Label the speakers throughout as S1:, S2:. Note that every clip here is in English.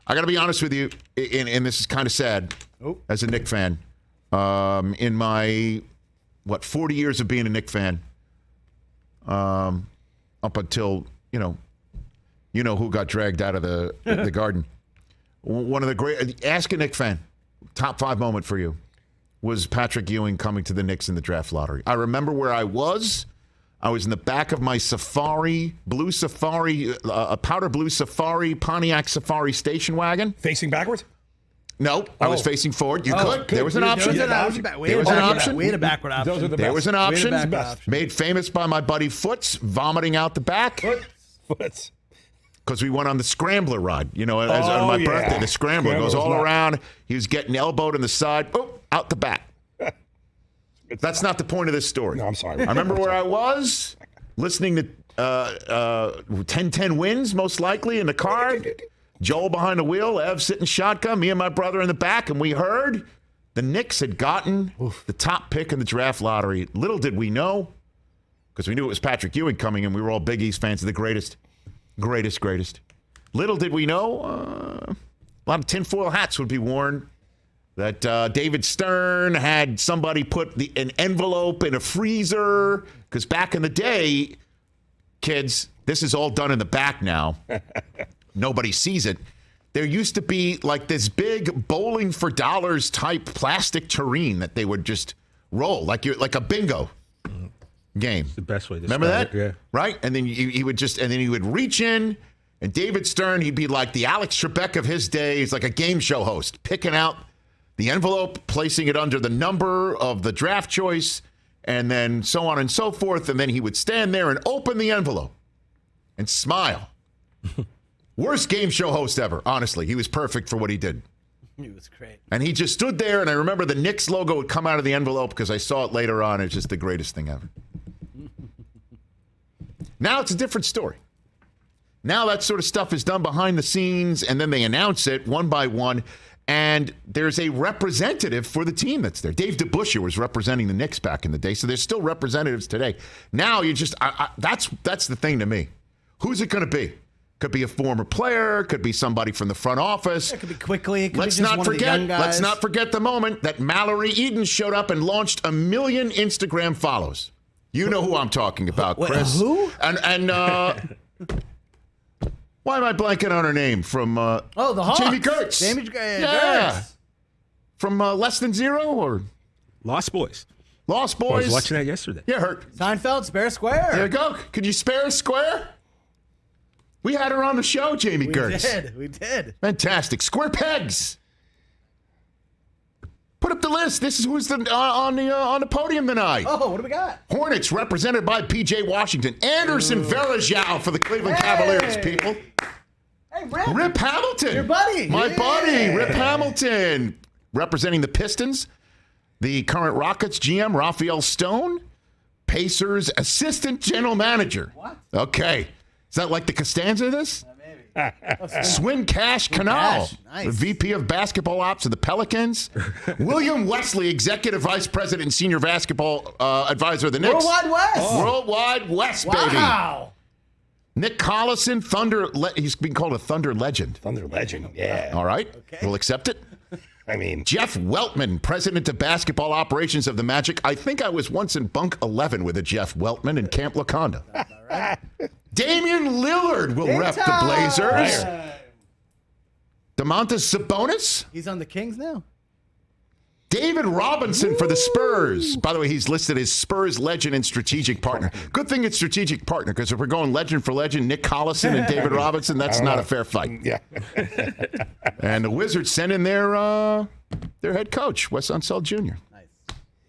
S1: I got to be honest with you, and this is kind of sad as a Knick fan. In my, 40 years of being a Knick fan, up until, you know who got dragged out of the garden. One of the great, ask a Knick fan, top 5 moment for you was Patrick Ewing coming to the Knicks in the draft lottery. I remember where I was. I was in the back of my powder blue Safari, Pontiac Safari station wagon.
S2: Facing backwards?
S1: No, I was facing forward. You could. There was an option.
S3: There was an option. We had a backward option.
S2: Those are the best.
S1: There was an option.
S2: Best.
S1: Made famous by my buddy Foots, vomiting out the back.
S2: Foots.
S1: Because we went on the Scrambler ride. As on my birthday, the Scrambler goes all around. He was getting elbowed in the side, out the back. That's not the point of this story.
S2: No, I'm sorry.
S1: I remember where I was, listening to 10-10 wins, most likely, in the car. Joel behind the wheel, Ev sitting shotgun, me and my brother in the back, and we heard the Knicks had gotten the top pick in the draft lottery. Little did we know, because we knew it was Patrick Ewing coming, and we were all Big East fans of the greatest. Little did we know, a lot of tinfoil hats would be worn, that David Stern had somebody put an envelope in a freezer, because back in the day, kids, this is all done in the back now. Nobody sees it. There used to be like this big bowling for dollars type plastic tureen that they would just roll like a bingo game.
S4: It's the best way to
S1: remember
S4: start
S1: that?
S4: Yeah.
S1: Right? And then he would reach in, and David Stern, he'd be like the Alex Trebek of his day. He's like a game show host, picking out the envelope, placing it under the number of the draft choice, and then so on and so forth. And then he would stand there and open the envelope and smile. Worst game show host ever, honestly. He was perfect for what he did.
S3: He was great.
S1: And he just stood there, and I remember the Knicks logo would come out of the envelope because I saw it later on. It's just the greatest thing ever. Now it's a different story. Now that sort of stuff is done behind the scenes, and then they announce it one by one, and there's a representative for the team that's there. Dave DeBusschere was representing the Knicks back in the day, so there's still representatives today. Now you just that's the thing to me. Who's it going to be? Could be a former player. Could be somebody from the front office.
S3: It could be quickly. It could
S1: Let's
S3: be just
S1: not
S3: one
S1: forget.
S3: of the young guys.
S1: Let's not forget the moment that Mallory Eden showed up and launched 1 million Instagram follows. You know who I'm talking about, Chris.
S3: Who?
S1: And why am I blanking on her name? From
S3: the Hawks.
S1: Jamie Gertz.
S3: Jamie
S1: Yeah.
S3: Gertz.
S1: From Less Than Zero or
S4: Lost Boys.
S1: Lost Boys.
S4: I was watching that yesterday.
S1: Yeah, her.
S3: Seinfeld, Spare Square.
S1: There you go. Could you spare a square? We had her on the show, Jamie Gertz.
S3: We did.
S1: Fantastic. Square pegs. Put up the list. This is who's on the podium tonight.
S3: Oh, what do we got?
S1: Hornets represented by P.J. Washington. Anderson Varejao for the Cleveland Cavaliers, people.
S3: Hey, Rip.
S1: Rip Hamilton.
S3: Your buddy.
S1: My
S3: Yeah.
S1: buddy, Rip Hamilton. Representing the Pistons. The current Rockets GM, Raphael Stone. Pacers assistant general manager.
S3: What?
S1: Okay. Is that like the Costanza of this?
S3: Maybe.
S1: Swin Cash Canal,
S3: Nice.
S1: the VP of basketball ops of the Pelicans. William Wesley, executive vice president and senior basketball advisor of the Knicks.
S3: Worldwide West.
S1: Worldwide West, baby.
S3: Wow.
S1: Nick Collison, he's being called a Thunder legend.
S2: Thunder legend, yeah.
S1: All right,
S3: Okay.
S1: we'll accept it.
S2: I mean,
S1: Jeff Weltman, president of basketball operations of the Magic. I think I was once in bunk 11 with a Jeff Weltman in Camp Laconda.
S3: Right.
S1: Damian Lillard will
S3: Big
S1: rep the
S3: time.
S1: Blazers. DeMontis Sabonis.
S3: He's on the Kings now.
S1: David Robinson for the Spurs. By the way, he's listed as Spurs legend and strategic partner. Good thing it's strategic partner, because if we're going legend for legend, Nick Collison and David Robinson, that's not a fair fight.
S2: yeah.
S1: And the Wizards sent in their head coach, Wes Unseld Jr.
S3: Nice.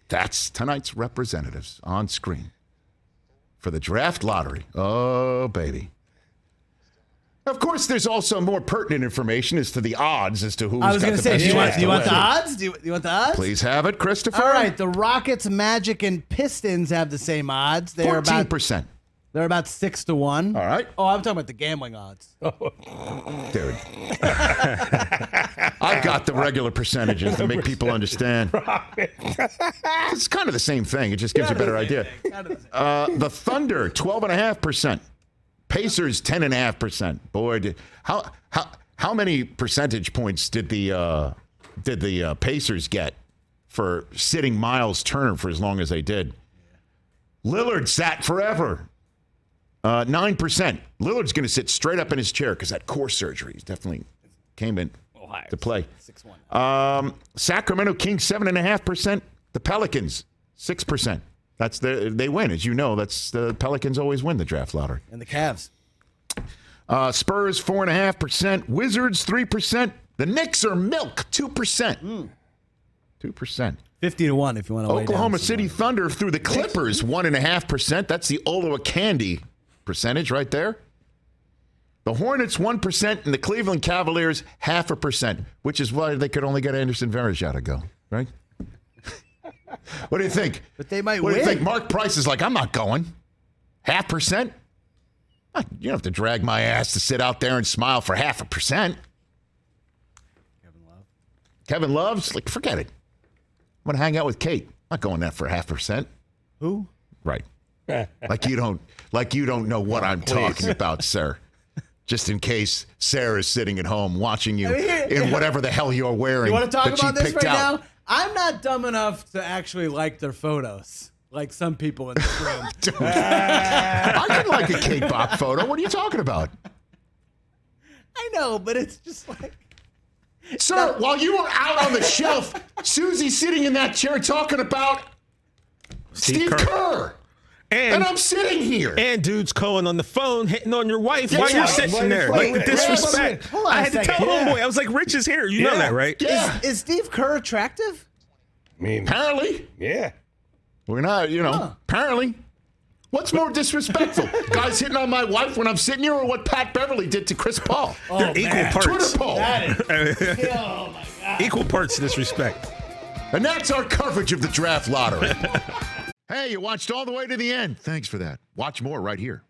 S1: That's tonight's representatives on screen for the draft lottery. Oh, baby. Of course, there's also more pertinent information as to the odds as to who's
S3: I was
S1: got
S3: going
S1: the
S3: to say,
S1: best
S3: do you want
S1: chance to
S3: the
S1: win.
S3: odds? Do you want the odds?
S1: Please have it, Christopher.
S3: All right, the Rockets, Magic, and Pistons have the same odds. They're
S1: 14%.
S3: They're about 6-1.
S1: All right.
S3: Oh, I'm talking about the gambling odds.
S1: Dude. I've got the regular percentages to make people understand. It's kind of the same thing. It just gives you a better idea. The Thunder, 12.5%. Pacers, 10.5%. Boy, how How many percentage points did the Pacers get for sitting Miles Turner for as long as they did? Lillard sat forever. 9%. Lillard's going to sit straight up in his chair because that core surgery definitely came in to play.
S3: 6-1.
S1: Sacramento Kings 7.5%. The Pelicans 6%. They win, as you know. That's the Pelicans always win the draft lottery.
S3: And the Cavs.
S1: Spurs 4.5%. Wizards 3%. The Knicks are milk 2%. 2%.
S3: 50-1 if you want to.
S1: Oklahoma City Thunder through the Clippers 1.5%. That's the Oloa Candy percentage right there. The Hornets 1% and the Cleveland Cavaliers 0.5%, which is why they could only get Anderson Varejao to go, right? What do you think?
S3: But they might
S1: What
S3: win.
S1: do you think? Mark Price is like, I'm not going. 0.5%? You don't have to drag my ass to sit out there and smile for 0.5%. Kevin Love's like, forget it. I'm going to hang out with Kate. I'm not going that for 0.5%.
S3: Who?
S1: Right. Like you don't know what I'm talking about, sir. Just in case Sarah's sitting at home watching you in whatever the hell you're wearing.
S3: You want to talk
S1: that she
S3: about this
S1: picked
S3: right
S1: out.
S3: now? I'm not dumb enough to actually like their photos, like some people in this room.
S1: I could like a Kate Bach photo. What are you talking about?
S3: I know, but it's just like...
S1: Sir, while you were out on the shelf, Susie's sitting in that chair talking about Steve Kerr. And I'm sitting here.
S4: And dude's calling on the phone, hitting on your wife while you're sitting there. Like the disrespect.
S3: Hold on
S4: I
S3: a
S4: had to
S3: second.
S4: tell homeboy. I was like, Rich is here. You know that, right?
S1: Yeah.
S3: Is Steve Kerr attractive?
S2: I mean,
S1: Apparently.
S2: yeah.
S1: We're not, apparently. What's more disrespectful? Guys hitting on my wife when I'm sitting here or what Pat Beverly did to Chris Paul?
S4: They're equal parts.
S1: Twitter poll.
S3: Oh, my God.
S4: Equal parts disrespect.
S1: And that's our coverage of the draft lottery. Hey, you watched all the way to the end. Thanks for that. Watch more right here.